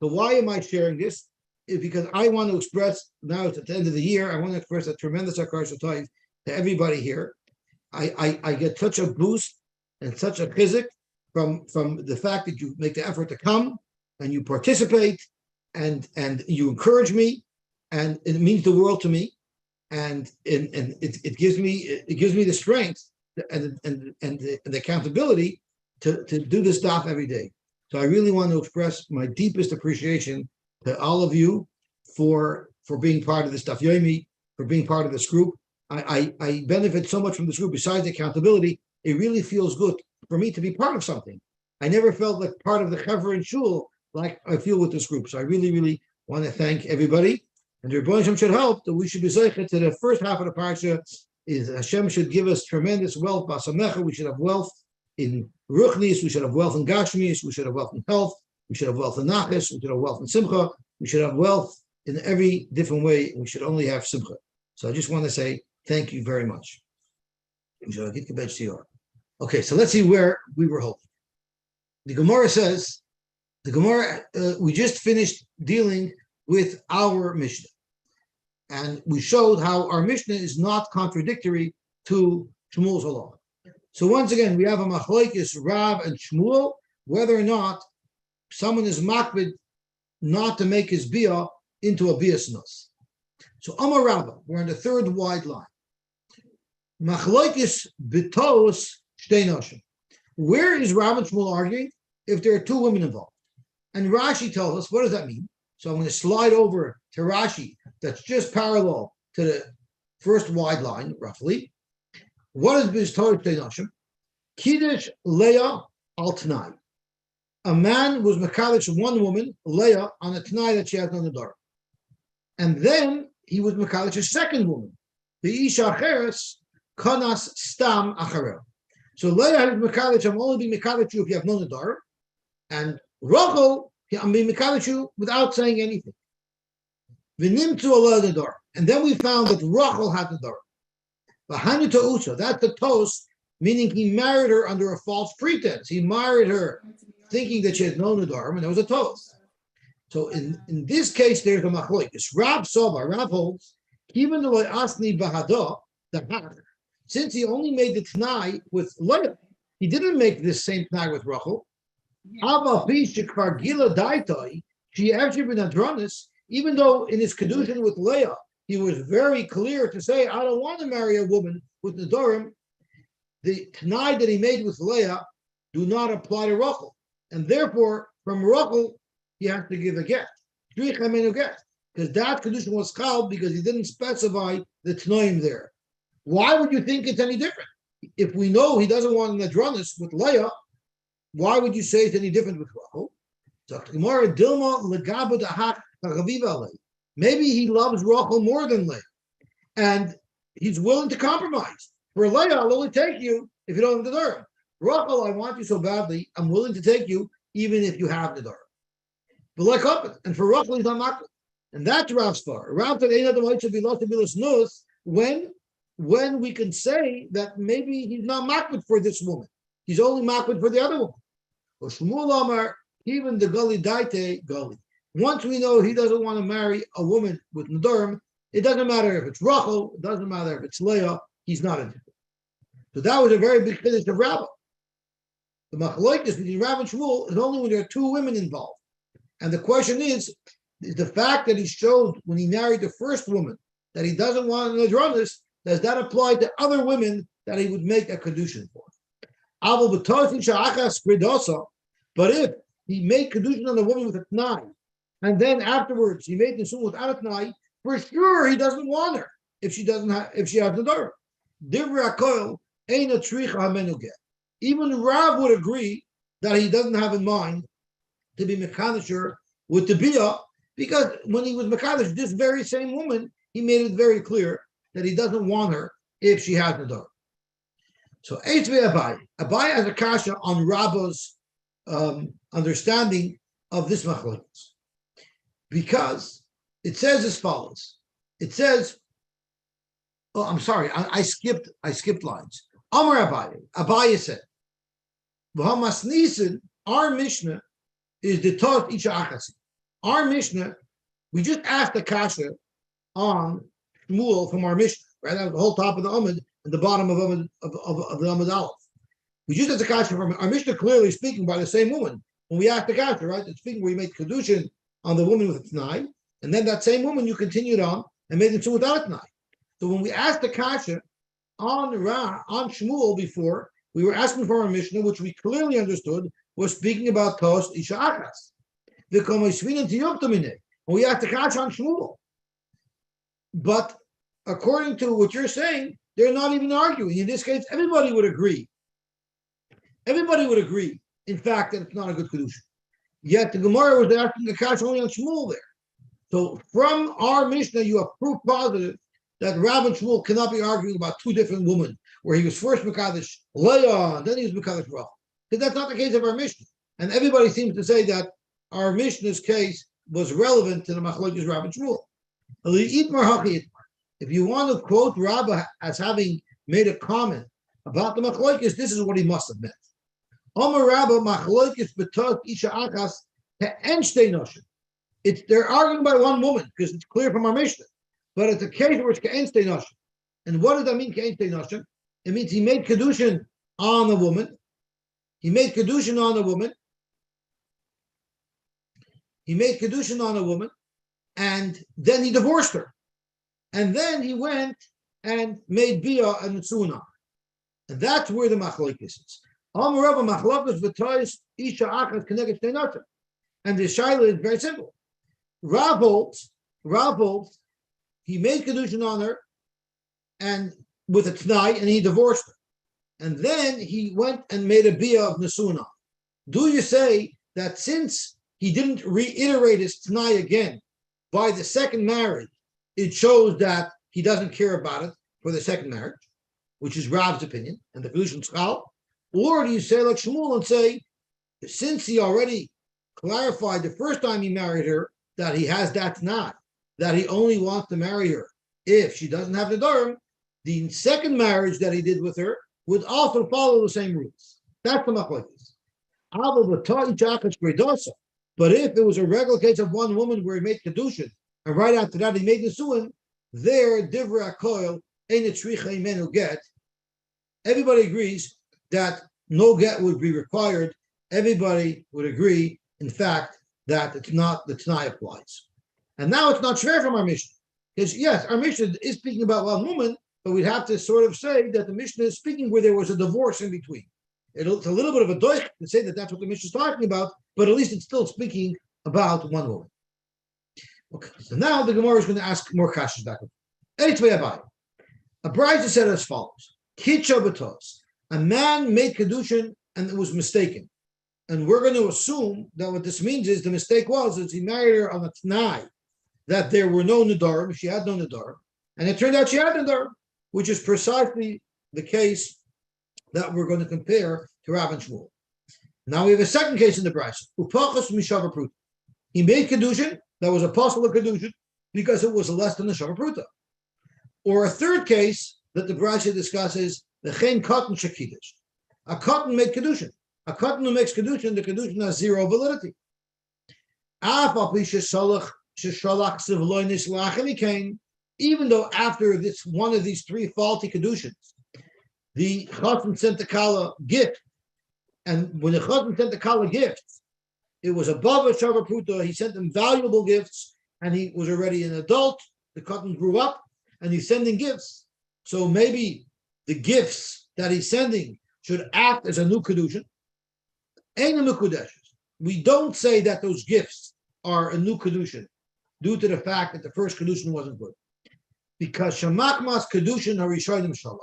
So why am I sharing this? Is because I want to express, now it's at the end of the year, I want to express a tremendous Hakar Shatoiv to everybody here. I get such a boost and such a chizik from the fact that you make the effort to come and you participate and you encourage me, and it means the world to me, and it gives me the strength and the accountability to do this stuff every day. So I really want to express my deepest appreciation to all of you for being part of this stuff, Yomi, for being part of this group. I benefit so much from this group. Besides the accountability, it really feels good for me to be part of something. I never felt like part of the Chaver and Shul like I feel with this group. So I really, really want to thank everybody. And the Rebbeinu Shem should help that we should be zeicher to the first half of the parsha. Is Hashem should give us tremendous wealth. Basamecha, we should have wealth in Ruchnis, we should have wealth in Gashmis, we should have wealth in health, we should have wealth in Nachis, we should have wealth in Simcha, we should have wealth in every different way, we should only have Simcha. So I just want to say thank you very much. Okay, so let's see where we were holding. The Gemara says, we just finished dealing with our Mishnah. And we showed how our Mishnah is not contradictory to Shmuel's halacha. So once again, we have a machlokes Rav and Shmuel, whether or not someone is makbid not to make his bia into a biasnos. So Amar Rabbah, we're on the third wide line. Machlokes bitos shtei nashim. Where is Rav and Shmuel arguing? If there are two women involved. And Rashi tells us, what does that mean? So I'm going to slide over to Rashi, that's just parallel to the first wide line, roughly. What is bitos shtei nashim? Kiddush Leah al Tanai. A man was mekadosh one woman, Leah, on a Tanai that she has no Nadar. And then he was mekadosh a second woman, the Isha Acheres, Kanas Stam Acharel. So Leah is mekadosh, I'm only being mekadosh you if you have no Nadar. And Rachel, I'm being mekadosh you without saying anything. V'nimtzu Allah Nadar. And then we found that Rachel had Nadar. V'hanu Ta'usha, that's the toast, meaning he married her under a false pretense. He married her thinking that she had no Nadar, and there was a toast. So in this case, there's a machlokes. Rav Soba, Rav holds, even though I asni bahada, since he only made the Tanai with Leah, he didn't make this same Tanai with Rachel. She actually been Adronis, even though in his kedushin with Leah, he was very clear to say, I don't want to marry a woman with Nadarim. The Tanai that he made with Leah do not apply to Rachel. And therefore, from Rachel, he has to give a get. Because that kedushin was called because he didn't specify the Tanoim there. Why would you think it's any different? If we know he doesn't want an Adronis with Leah, why would you say it's any different with Rachel? Maybe he loves Rachel more than Leah. And he's willing to compromise. For Leah, I'll only take you if you don't have the Nadarim. Rachel, I want you so badly, I'm willing to take you even if you have the Nadarim. But like up, and for Rachel, he's not makbid. And that's Rav's far. Rav said, when we can say that maybe he's not makbid for this woman. He's only makbid for the other woman. Or Shmuel Amar, even the Gali Daite Gali. Once we know he doesn't want to marry a woman with Nadarim, it doesn't matter if it's Rachel, it doesn't matter if it's Leah, he's not interested. So that was a very big chiddush of Rabbah. The machlokes between Rav and Shmuel is only when there are two women involved. And the question is the fact that he showed when he married the first woman that he doesn't want an Adronis, does that apply to other women that he would make a kedushin for? But if he made kedushin on a woman with a Tnai, and then afterwards he made Nisum without a Tnai, for sure he doesn't want her if she has the Dor. Divrei HaKoil ain't a tricha hamenugeh. Even Rav would agree that he doesn't have in mind to be mekadosh with the bia, because when he was mekadosh this very same woman, he made it very clear that he doesn't want her if she has the Dor. So Abai has a kasha on Rabba's understanding of this machlokes, because it says as follows. It says, oh, I'm sorry, I skipped lines. Amar Abaye said, V'hamas Nisan, our Mishnah is the Tos Isha Achasi. Our Mishnah, we just asked the Kasha on Shmuel from our Mishnah, right? At the whole top of the Amud and the bottom of the Amud Aleph. We just asked the Kasha from our Mishnah, clearly speaking by the same woman. When we asked the Kasha, right? It's speaking where you made Kedushin on the woman with a T'nai, and then that same woman you continued on and made it without a T'nai. So when we asked the Kasha on Shmuel before, we were asking for our Mishnah, which we clearly understood was speaking about Tos Isha Achas. And we asked the Kasha on Shmuel. But according to what you're saying, they're not even arguing. In this case, everybody would agree. Everybody would agree, in fact, that it's not a good Kedusha. Yet the Gemara was asking the Kasha only on Shmuel there. So from our Mishnah, you have proof positive that Rav and Shmuel cannot be arguing about two different women, where he was first Mekadesh Leah, and then he was Mekadesh Rachel. Because that's not the case of our Mishnah. And everybody seems to say that our Mishnah's case was relevant to the Machlokes Rav and Shmuel. If you want to quote Rabbah as having made a comment about the Machlokes, this is what he must have meant. Omer Rabbah Machlokes betot Isha Achas te'enштei noshim. They're arguing about one woman because it's clear from our Mishnah. But it's a case where it's ke'enштei noshim. And what does that mean, ke'enштei noshim? It means he made Kedushin on the woman. He made Kedushin on the woman. He made Kedushin on a woman, and then he divorced her. And then he went and made Bia and Nitzuan. And that's where the Machlokes is. And the Shaila is very simple. Rav holds, he made Kedushin on her and with a T'nai, and he divorced her. And then he went and made a Bia of Nitzuan. Do you say that since he didn't reiterate his T'nai again by the second marriage, it shows that he doesn't care about it for the second marriage, which is Rav's opinion, and the Kedushin Tzchal? Or do you say like Shmuel and say, since he already clarified the first time he married her that he has that T'nai, that he only wants to marry her if she doesn't have the Nedarim, the second marriage that he did with her would also follow the same rules. That's the Machlokes. But if it was a regular case of one woman where he made Kedushin, and right after that he made Nisuin, there, Divra Koil, Ein Tzricha Imenu Get, everybody agrees that no get would be required. Everybody would agree, in fact, that it's not the T'nai applies. And now it's not fair from our Mishnah. Because yes, our Mishnah is speaking about one woman, but we'd have to sort of say that the Mishnah is speaking where there was a divorce in between. It's a little bit of a doich to say that that's what the Mishnah is talking about, but at least it's still speaking about one woman. Okay, so now the Gemara is going to ask more kashas back. A bride said as follows: Kitcha b'tos. A man made kedushin and it was mistaken, and we're going to assume that what this means is the mistake was he married her on a t'nai that there were no nedarim. She had no nedarim, and it turned out she had nedarim, which is precisely the case that we're going to compare to Rav and Shmuel. Now we have a second case in the Brisa. Upachos mishavar pruta. He made kedushin that was a possible kedushin because it was less than the shavar pruta. Or a third case that the Brisa discusses the chen cotton shakidish. A cotton made kedushin. A cotton who makes kedushin, the kedushin has zero validity. Even though after this one of these three faulty kedushins, the chassan sent the kala gift, and when the chassan sent the kala gifts, it was above a shavar pruta. He sent them valuable gifts, and he was already an adult. The cotton grew up, and he's sending gifts. So maybe the gifts that he's sending should act as a new kedushin. We don't say that those gifts are a new kedushin due to the fact that the first kedushin wasn't good, because shamakmas kedushin harishonim shalach.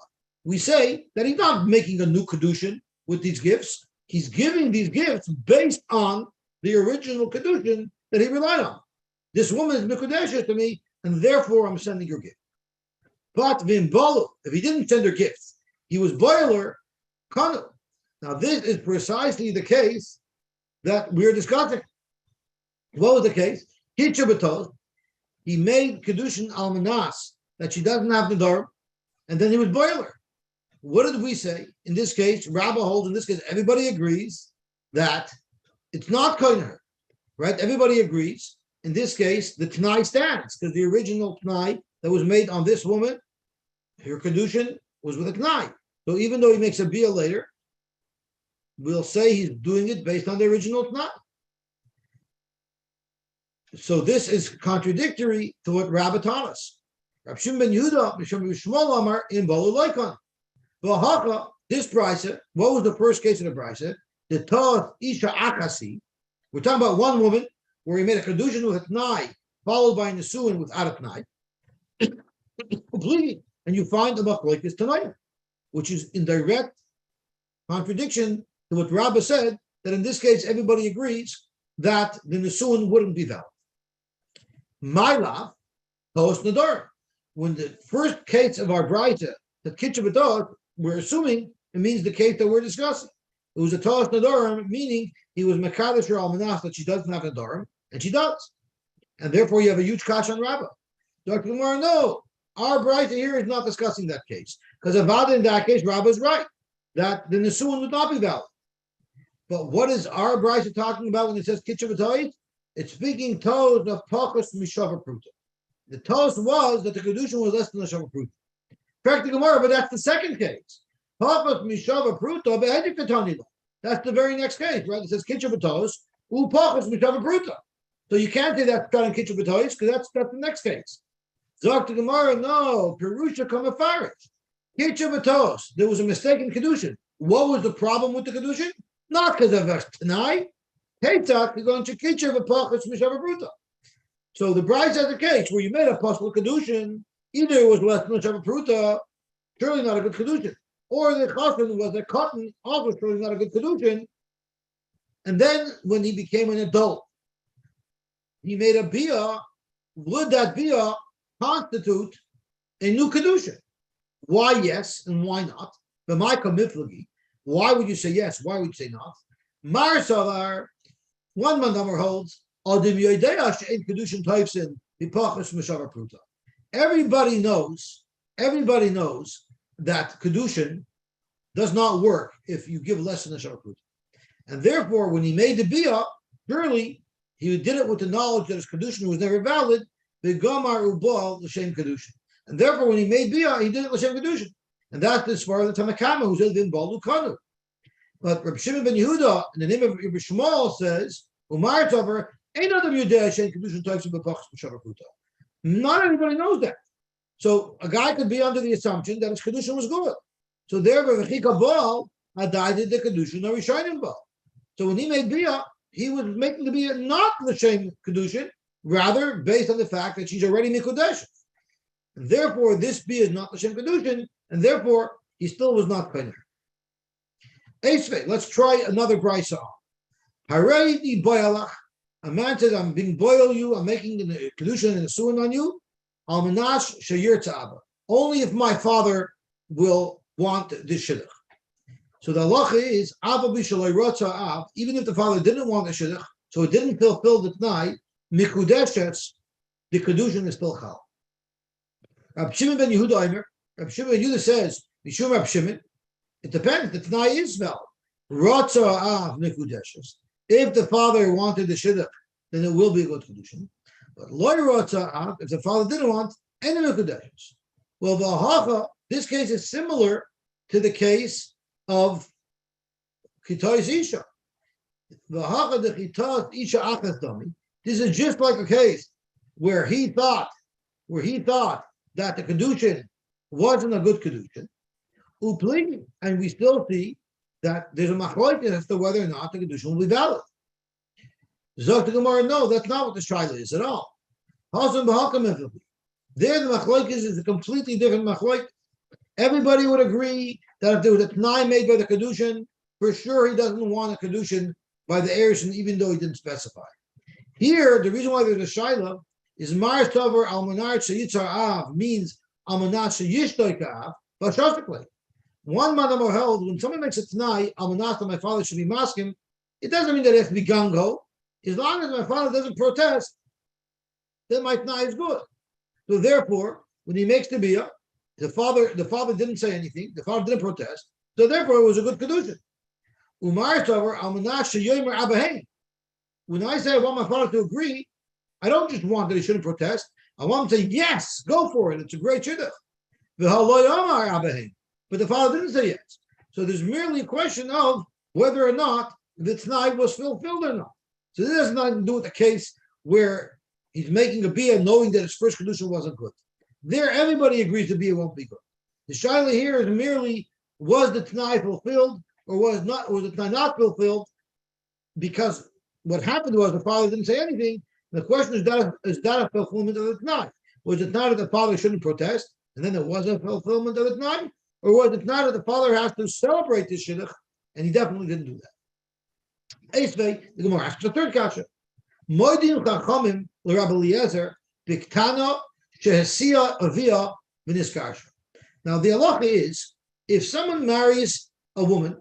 We say that he's not making a new kedushin with these gifts. He's giving these gifts based on the original kedushin that he relied on. This woman is mekudeshes to me, and therefore I'm sending your gift. But v'imbolu, if he didn't send her gifts, he was boiler kanu. Now this is precisely the case that we're discussing. What was the case? He made kedushin almanas that she doesn't have the door, and then he was boiler. What did we say? In this case, Rabbah holds, in this case, everybody agrees that it's not kohen her. right? Everybody agrees. In this case, the Tanai stands because the original Tanai that was made on this woman, her Kedushin, was with a Tanai. So even though he makes a Bia later, we'll say he's doing it based on the original Tanai. So this is contradictory to what Rabbi taught us. Rab Shimon ben Yehuda, Shmuel Amar in Balu Loikon. This brisa, what was the first case of the brisa? The Toth Isha Akasi. We're talking about one woman where he made a kedushin with a t'nai, followed by a nesuin without a t'nai. Completely, and you find the machlokes tonight, which is in direct contradiction to what Rabbah said, that in this case everybody agrees that the nesuin wouldn't be valid. Ma'alav Tos Nadar. When the first case of our brisa, that Kitcha B'Tor, we're assuming it means the case that we're discussing. It was a Tos Nadarim, meaning he was Mekadosh her Almanach that she doesn't have Nadarim, and she does. And therefore you have a huge kash on Rabbah. Dr. Gemara, no, our brisa here is not discussing that case. Because Avada in that case, Rabbah is right, that the Nesuin would not be valid. But what is our brisa talking about when it says Kitcha B'Tois? It's speaking Tos of Pachas Mishavah Pruta. The Tos was that the Kedushin was less than the Shavah Pruta. Correct the Gemara, but that's the second case. Pachas Mishava Pruta be'edik Katanila. That's the very next case, right? It says Kitcha B'Tos, U Pachas Mishava Pruta. So you can't say that's done in Kitcha B'Tos because that's the next case. Zok the Gemara, no, Perusha Kamafarish. Kitcha B'Tos, there was a mistake in Kedushin. What was the problem with the Kedushin? Not because of a Tanai. Ketak is going to Kitcha B'Pachas Mishava Pruta. So the bride has a case where you made a possible Kedushin, either it was less than Shavah Pruta, surely not a good Kedushin, or the Chassan was a cotton, also surely not a good Kedushin. And then when he became an adult, he made a Bia. Would that Bia constitute a new Kedushin? Why yes and why not? Why would you say yes? Why would you say not? Mar Savar, one Mandamar holds, everybody knows that Kedushin does not work if you give less than a Shavah Pruta. And therefore, when he made the Bia, surely he did it with the knowledge that his Kedushin was never valid, the Gomar Ubal, L'Shem Kedushin. And therefore, when he made Bia, he did it L'Shem Kedushin. And that's the Svar of the Tamakama, who said, Vin Balu Kanu. But Reb Shimon ben Yehuda, in the name of Ibn Shmuel, says, Umar Tover, not everybody knows that. So a guy could be under the assumption that his Kedushin was good. So therefore, did the Kedushin or Rishonim Baal. So when he made Bia, he was making the Bia not the same Kedushin, rather based on the fact that she's already Mikudesh. Therefore, this Bia is not the same Kedushin, and therefore, he still was not Koiner. Let's try another Brisa. Haraydi Boyalach. A man says, I'm being boil you, I'm making the Kedushin and the Suin on you. Almanash Shayir Ta'aba. Only if my father will want this Shidduch. So the halacha is, even if the father didn't want the Shidduch, so it didn't fulfill the T'nai, Mikudeshes, the Kedushin is still Chal. Rab Shimon ben Yehuda Aimer, Rab Shimon ben Yehuda says, Mishum Rab Shimon, it depends, the T'nai is valid. Rotza Av Mikudeshes. If the father wanted the Shidduch, then it will be a good Kedushin. But Loy Rotza Av, if the father didn't want, any Mikudeshes. Well, the halacha, this case is similar to the case of Chitois Isha. The halacha the Chitois Isha Achas Dami. This is just like a case where he thought that the Kedushin wasn't a good Kedushin. Upli, and we still see that there's a machlokes as to whether or not the Kedushin will be valid. Zok the Gemara, no, that's not what the shaila is at all. There, the machlokes is a completely different machlokes. Everybody would agree that if there was a t'nai made by the Kedushin, for sure he doesn't want a Kedushin by the Erishin, even though he didn't specify. Here, the reason why there's a shaila is Mar Tover Almanar Shayitzar Av means Almanar Shayishtoik Av, Bashashikle. One Madam held when someone makes a t'nai, Almanar, my father should be masking, it doesn't mean that it has to be gango. As long as my father doesn't protest, then my t'nai is good. So therefore, when he makes the biyah, the father didn't say anything, the father didn't protest, so therefore it was a good kedushin. Umar Tover Almanar Shayomer Abahein. when I say I want my father to agree, I don't just want that he shouldn't protest. I want him to say, yes, go for it. It's a great shidduch. But the father didn't say yes. So there's merely a question of whether or not the t'nai was fulfilled or not. So this has nothing to do with the case where he's making a bia knowing that his first condition wasn't good. There, everybody agrees the bia won't be good. The shaila here is merely, was the t'nai fulfilled or was the t'nai not fulfilled? Because what happened was the father didn't say anything. The question is that a fulfillment of the t'nai? Was it not that the father shouldn't protest, and then there was a fulfillment of the t'nai? Or was it not that the father has to celebrate this shidduch, and he definitely didn't do that? Eisvei, the Gemara asks the third kasha. Moedin chachamim l'Rabbi Eliezer biktana shehesia avia v'niskarsha. Now the halacha is, if someone marries a woman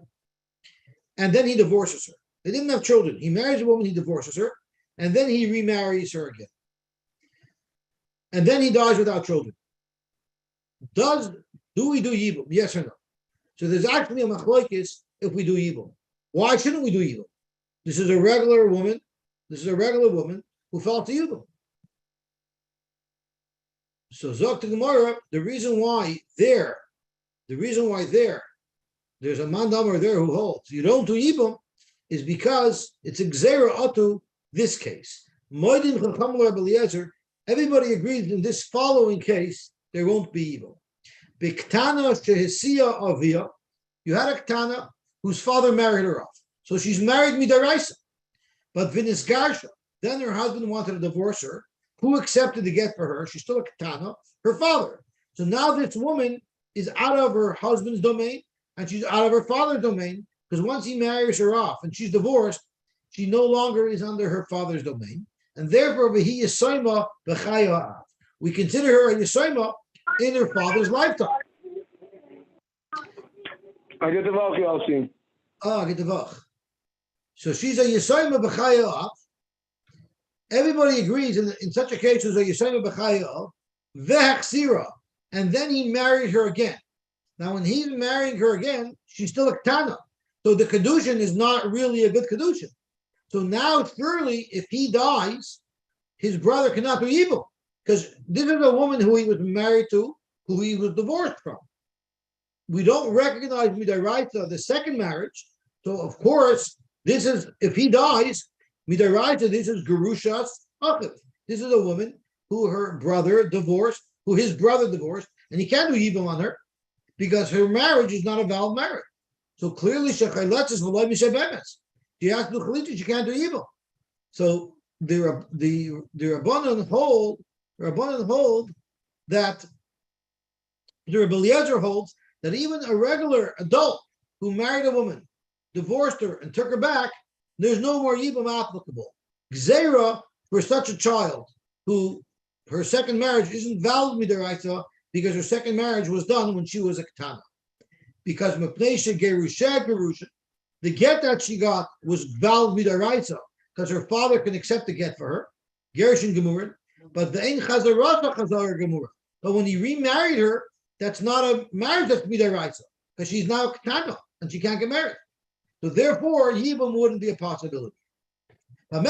and then he divorces her, they didn't have children. He marries a woman, he divorces her, and then he remarries her again. And then he dies without children. Do we do yibum? Yes or no? So there's actually a machlokes if we do yibum. Why shouldn't we do yibum? This is a regular woman. This is a regular woman who fell to yibum. So Zok to Gemara, the reason why there's a mandamar there who holds you don't do yibum is because it's a gzeira atu this case. Moedin chacham l'Rabbi Eliezer. Everybody agrees in this following case there won't be yibum. Biktana shehesia avia. You had a ktana whose father married her off, so she's married midaraisa. But vinisgarsha, then her husband wanted to divorce her. Who accepted the get for her? She's still a ktana, her father. So now this woman is out of her husband's domain and she's out of her father's domain, because once he marries her off and she's divorced, she no longer is under her father's domain, and therefore he yisoima b'chaya. We consider her a yisoima in her father's lifetime. I get the vach, Yosy. I get the vach. So she's a yisoima b'chaya. Everybody agrees in such a case as a yisoima b'chaya v'hachsira, and then he married her again. Now, when he's marrying her again, she's still a ktana. So the kedushin is not really a good kedushin. So now, surely, if he dies, his brother cannot do evil, because this is a woman who he was married to, who he was divorced from. We don't recognize midaraita, the second marriage. So, of course, this is, if he dies, midaraita, this is gerushas achiv. This is a woman who her brother divorced, and he can't do evil on her, because her marriage is not a valid marriage. So clearly, she has to do chalitza, she can't do evil. So the Rabbanan hold that the Rebbe Eliezer holds that even a regular adult who married a woman, divorced her, and took her back, there's no more yibum applicable. Gzeira for such a child who her second marriage isn't valid midaraita, because her second marriage was done when she was a ketana. Because mepneisha gerusha, the get that she got was valid midaraita, because her father can accept the get for her, gerushin gemurin, but the ein chazarata chazar gemura. But when he remarried her, that's not a marriage that's midaraita, because she's now a ketana and she can't get married. So therefore, yibum wouldn't be a possibility. When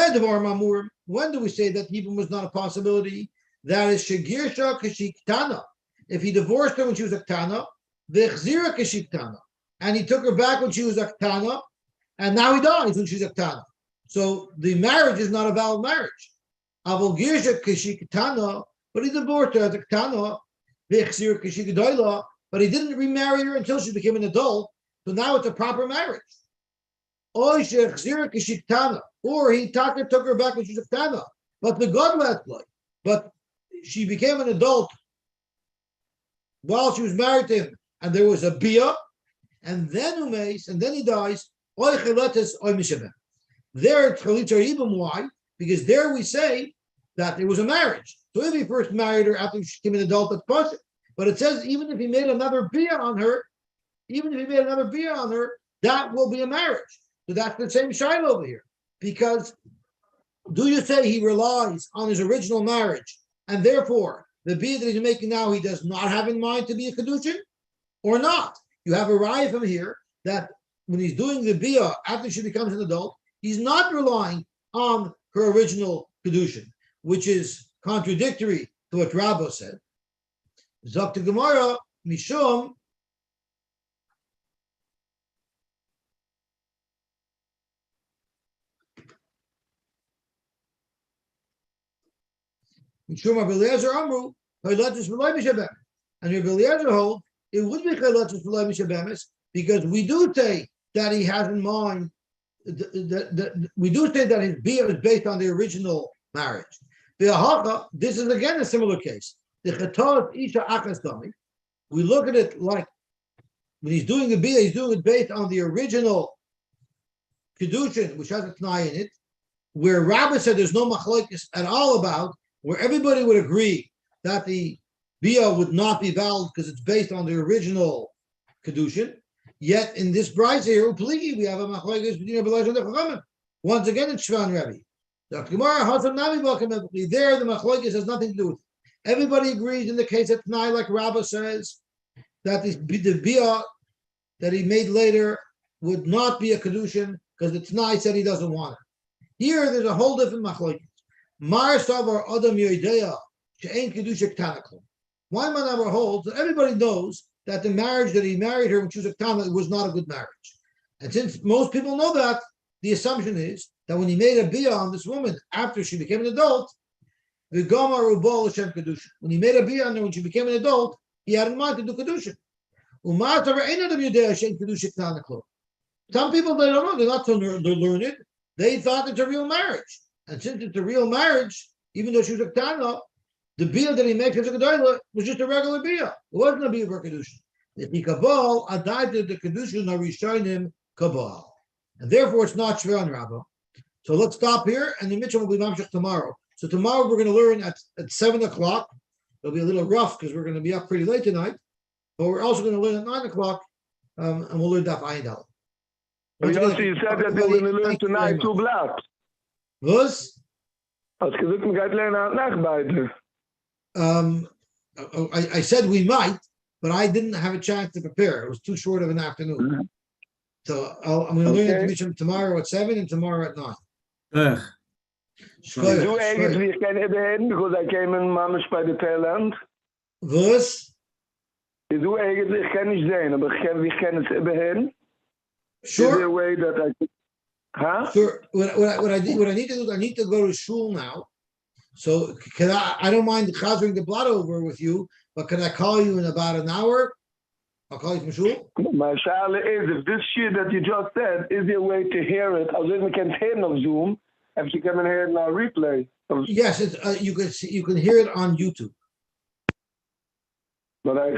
do we say that yibum was not a possibility? That is shegirsha kashiktana. If he divorced her when she was a ktana, v'chzira kashiktana, and he took her back when she was a ktana, and now he dies when she's a ktana. So the marriage is not a valid marriage. Avol girsha kashiktana, but he divorced her as a ktana, v'chzira kashikdoila, but he didn't remarry her until she became an adult. So now it's a proper marriage. Or he took her back when she was a ktana, but the god last life. But she became an adult while she was married to him, and there was a bia, and then umeis, and then he dies. There it's chalitza ibum. Why? Because there we say that it was a marriage. So if he first married her after she became an adult, that's possible. But it says even if he made another bia on her, that will be a marriage. So that's the same shayla over here. Because do you say he relies on his original marriage, and therefore the bia that he's making now he does not have in mind to be a kedushin, or not? You have a raya from here that when he's doing the bia after she becomes an adult, he's not relying on her original kedushin, which is contradictory to what Rabba said. Zok to Gemara, Mishum. Mishum Rabbi Eliezer Amru, Chaylatus V'loi Mishabemes. And Rabbi Eliezer holds it would be Chaylatus V'loi Mishabemes because we do say that he has in mind, we do say that his bia is based on the original marriage. This is again a similar case. The Chatos Isha Akas Dami. We look at it like when he's doing the bia, he's doing it based on the original kedushin, which has a t'nai in it, where Rabbi said there's no machlokes at all about, where everybody would agree that the bia would not be valid because it's based on the original kedushin. Yet in this bride here, Upaligi, we have a machlokes between Rabbi Eliezer and the Chachamim. Once again, it's Shvan Rabbi. The Gemara Hasan Nami Bakim. There, the machlokes has nothing to do with it. Everybody agrees in the case of Tanai, like Rabba says, that the bia that he made later would not be a kedushin because the Tanai said he doesn't want it. Here, there's a whole different machlokes. Mar Savar Adam Yoidea She'ein Kedusha K'tanaklum. One man ever holds that everybody knows that the marriage that he married her when she was a Ketana was not a good marriage. And since most people know that, the assumption is that when he made a bia on this woman after she became an adult, when he made a bia on her when she became an adult, he had in mind to do kedushin. Some people, they don't know, they're not so learned. They thought it's a real marriage. And since it's a real marriage, even though she was a Ketana, the bia that he makes as a gedola was just a regular bia. It wasn't a bia for kedushin. The kabal adapted the kedushin harishonim kabal, and therefore it's not shver Rabbah. So let's stop here, and the mitzvah will be mamshech tomorrow. So tomorrow we're going to learn at 7:00. It'll be a little rough because we're going to be up pretty late tonight, but we're also going to learn at 9:00, and we'll learn Daf Ayin Daled. Yossi, you said that they're going to learn tonight 2 blocks. Was? Als je zoekt, ga je leren aan het nachtbuiten. I said we might, but I didn't have a chance to prepare. It was too short of an afternoon. Mm-hmm. So I'm going to learn the mission tomorrow at 7 and tomorrow at 9. Du eigentlich, wie ich kenne hin, because I came in Mamish by the tail end. Was? Du eigentlich, ich kann nicht sehen, aber wie ich kenne es hin. Sure. Is there a way that I could... Huh? Sure. What I need to do is I need to go to shul now. So can I don't mind chazering the blood over with you, but can I call you in about an hour? I'll call you from shul. My shale is, if this shit that you just said, is there a way to hear it? Als ik me kan hear on Zoom, if you can hear it on replay. Yes, you can hear it on YouTube. But I